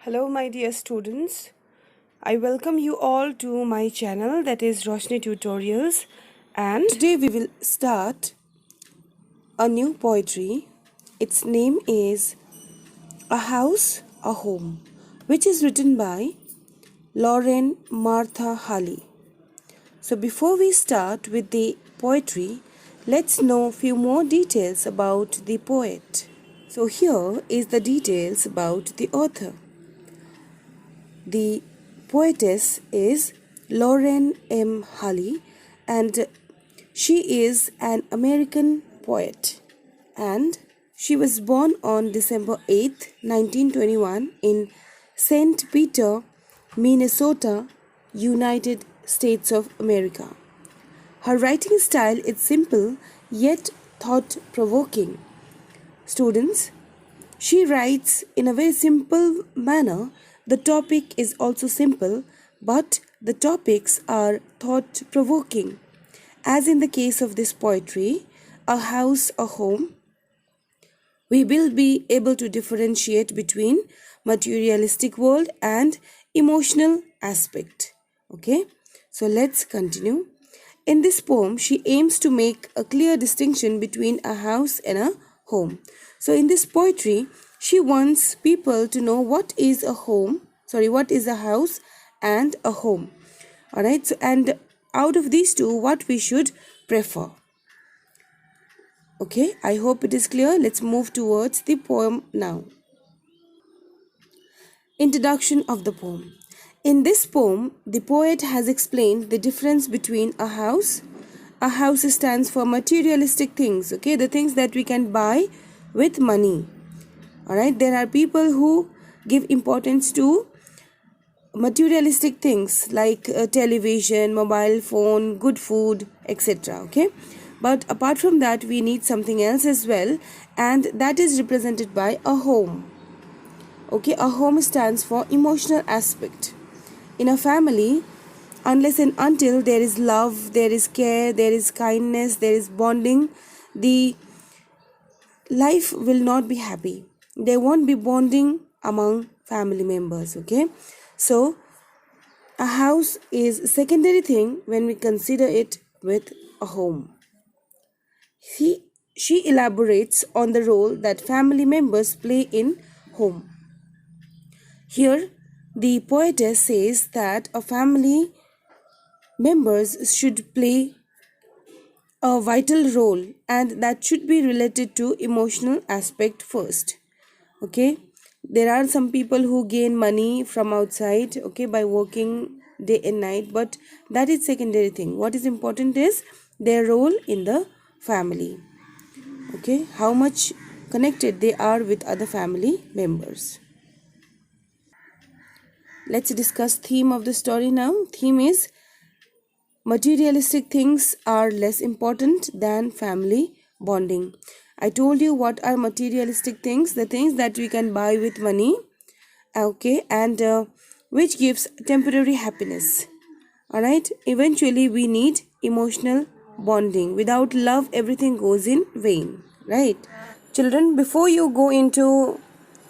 Hello, my dear students. I welcome you all to my channel, that is Roshni Tutorials, and today we will start a new poetry. Its name is A House, a Home, which is written by Lauren Martha Halley. So before we start with the poetry, let's know few more details about the poet. So here is the details about the author. The poetess is Lauren M. Halley, and she is an American poet, and she was born on December 8, 1921 in St. Peter, Minnesota, United States of America. Her writing style is simple yet thought-provoking. Students, she writes in a very simple manner. The topic is also simple, but the topics are thought-provoking. As in the case of this poetry, A House, a Home, we will be able to differentiate between materialistic world and emotional aspect. Okay, so let's continue. In this poem, she aims to make a clear distinction between a house and a home. So in this poetry, she wants people to know what is a house and a home. Alright, so and out of these two, what we should prefer. Okay, I hope it is clear. Let's move towards the poem now. Introduction of the poem. In this poem, the poet has explained the difference between a house. A house stands for materialistic things, okay, the things that we can buy with money. Alright, there are people who give importance to materialistic things like television, mobile phone, good food, etc. Okay, but apart from that, we need something else as well, and that is represented by a home. Okay, a home stands for emotional aspect. In a family, unless and until there is love, there is care, there is kindness, there is bonding, the life will not be happy. There won't be bonding among family members. Okay, so a house is a secondary thing when we consider it with a home. She elaborates on the role that family members play in home. Here, the poetess says that a family members should play a vital role, and that should be related to emotional aspect first. Okay, there are some people who gain money from outside, okay, by working day and night, but that is secondary thing. What is important is their role in the family. Okay, how much connected they are with other family members. Let's discuss theme of the story now. Theme is materialistic things are less important than family bonding. I told you what are materialistic things, the things that we can buy with money, okay, and which gives temporary happiness. Alright, eventually we need emotional bonding. Without love, everything goes in vain, right? Children, before you go into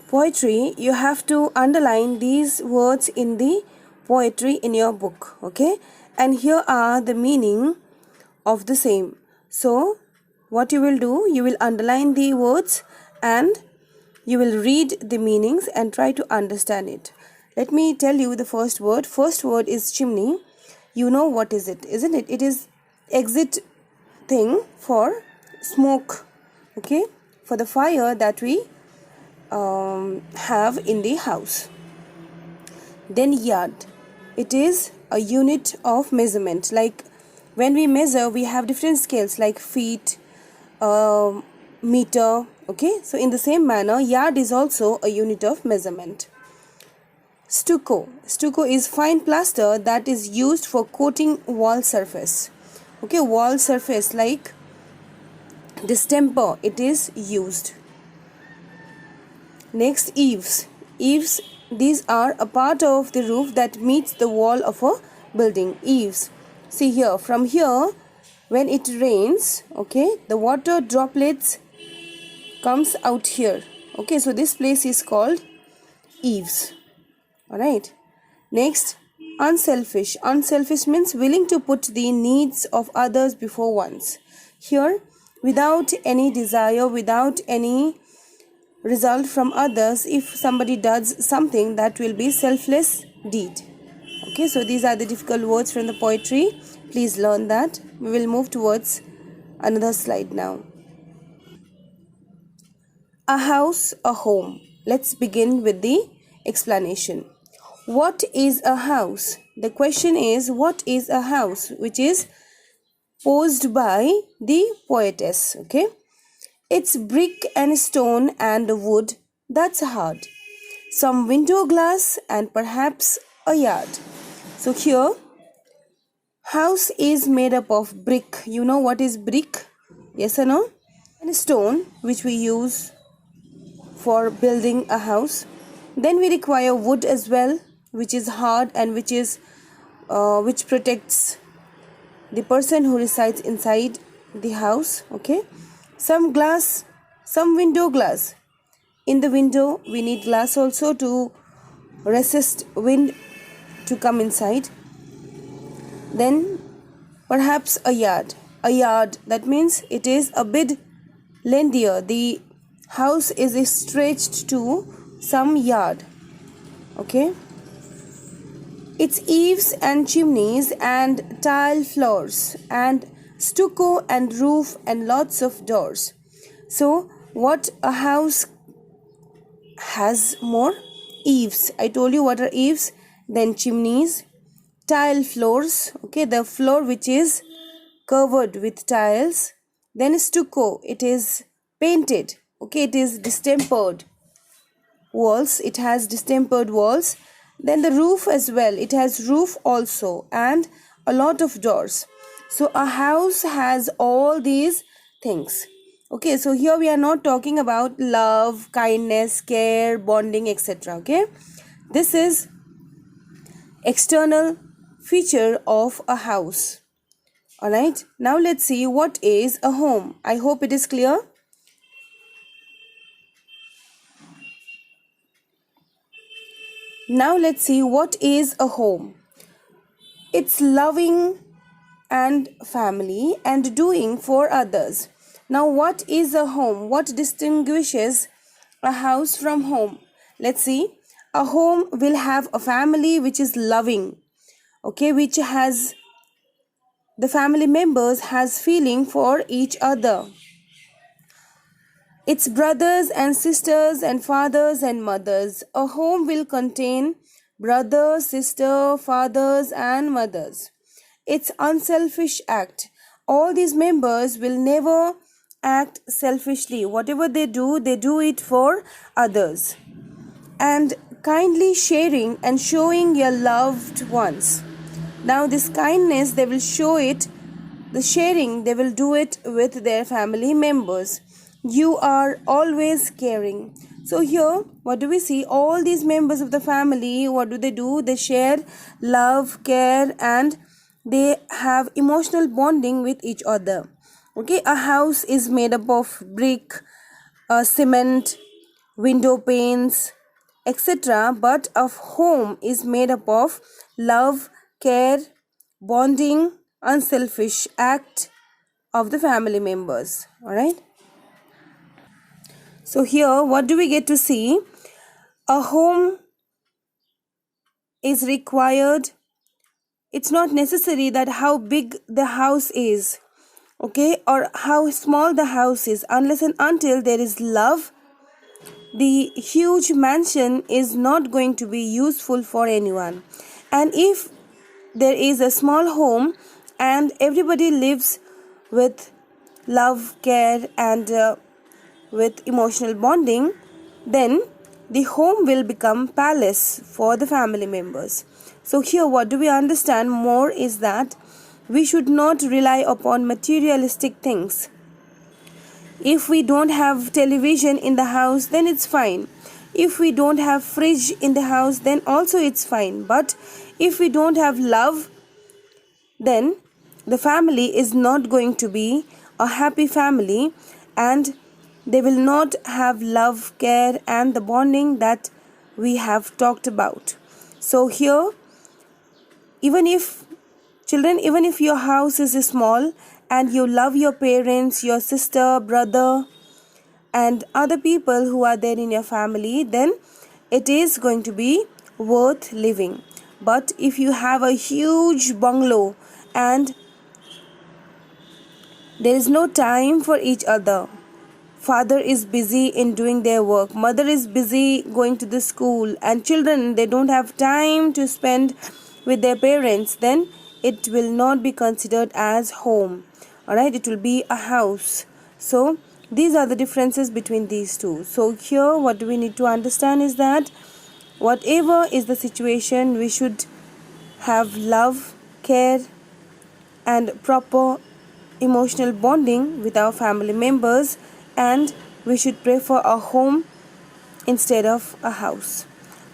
poetry, you have to underline these words in the poetry in your book, okay, and here are the meaning of the same. So what you will do, you will underline the words and you will read the meanings and try to understand it. Let me tell you the first word. First word is chimney. You know what is it, isn't it? It is exit thing for smoke, okay, for the fire that we have in the house. Then yard, it is a unit of measurement. Like when we measure, we have different scales like feet, meter, okay, so in the same manner, yard is also a unit of measurement. Stucco is fine plaster that is used for coating wall surface, okay, wall surface like distemper, it is used. Next, eaves, these are a part of the roof that meets the wall of a building. Eaves, see here, from here when it rains, okay, the water droplets comes out here, okay, so this place is called eaves. Alright. Next, unselfish. Unselfish means willing to put the needs of others before one's. Here, without any desire, without any result from others, if somebody does something, that will be selfless deed. Okay, so these are the difficult words from the poetry. Please learn that. We will move towards another slide now. A house, a home. Let's begin with the explanation. What is a house? The question is, what is a house? Which is posed by the poetess. Okay, it's brick and stone and wood. That's hard. Some window glass and perhaps a yard. So here, house is made up of brick. You know what is brick? Yes or no? And stone, which we use for building a house. Then we require wood as well, which is hard and which protects the person who resides inside the house. Okay, some glass, some window glass. In the window we need glass also to resist wind to come inside. Then perhaps a yard. A yard, that means it is a bit lengthier. The house is stretched to some yard. Okay, it's eaves and chimneys and tile floors and stucco and roof and lots of doors. So what a house has more? Eaves. I told you what are eaves. Then chimneys, tile floors. Okay, the floor which is covered with tiles. Then stucco, it is painted. Okay, it is distempered walls. It has distempered walls. Then the roof as well, it has roof also, and a lot of doors. So a house has all these things. Okay, so here we are not talking about love, kindness, care, bonding, etc. Okay, this is external feature of a house. Alright, now let's see what is a home. I hope it is clear. Now let's see what is a home. It's loving and family and doing for others. Now what is a home? What distinguishes a house from home? Let's see. A home will have a family which is loving. Okay, which has the family members has feeling for each other. It's brothers and sisters and fathers and mothers. A home will contain brother, sister, fathers and mothers. It's unselfish act. All these members will never act selfishly. Whatever they do it for others. And kindly sharing and showing your loved ones. Now this kindness, they will show it, the sharing, they will do it with their family members. You are always caring. So here, what do we see? All these members of the family, what do? They share love, care, and they have emotional bonding with each other. Okay, a house is made up of brick, cement, window panes, etc. But a home is made up of love, care, bonding, unselfish act of the family members. Alright. So here, what do we get to see? A home is required. It's not necessary that how big the house is, okay, or how small the house is. Unless and until there is love, the huge mansion is not going to be useful for anyone. And if there is a small home and everybody lives with love, care, and with emotional bonding, then the home will become palace for the family members. So here what do we understand more is that we should not rely upon materialistic things. If we don't have television in the house, then it's fine. If we don't have fridge in the house, then also it's fine. But if we don't have love, then the family is not going to be a happy family, and they will not have love, care, and the bonding that we have talked about. So here, even if children, even if your house is small and you love your parents, your sister, brother, and other people who are there in your family, then it is going to be worth living. But if you have a huge bungalow and there is no time for each other, father is busy in doing their work, mother is busy going to the school, and children, they don't have time to spend with their parents, then it will not be considered as home. Alright, it will be a house. So these are the differences between these two. So here what we need to understand is that whatever is the situation, we should have love, care, and proper emotional bonding with our family members, and we should prefer a home instead of a house.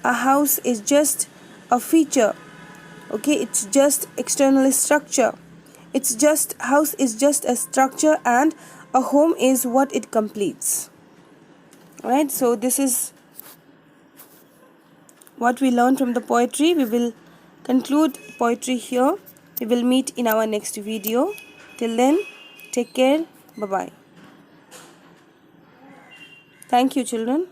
A house is just a feature, okay? It's just external structure. It's just, house is just a structure, and a home is what it completes. Alright, so this is what we learned from the poetry. We will conclude poetry here. We will meet in our next video. Till then, take care. Bye bye. Thank you, children.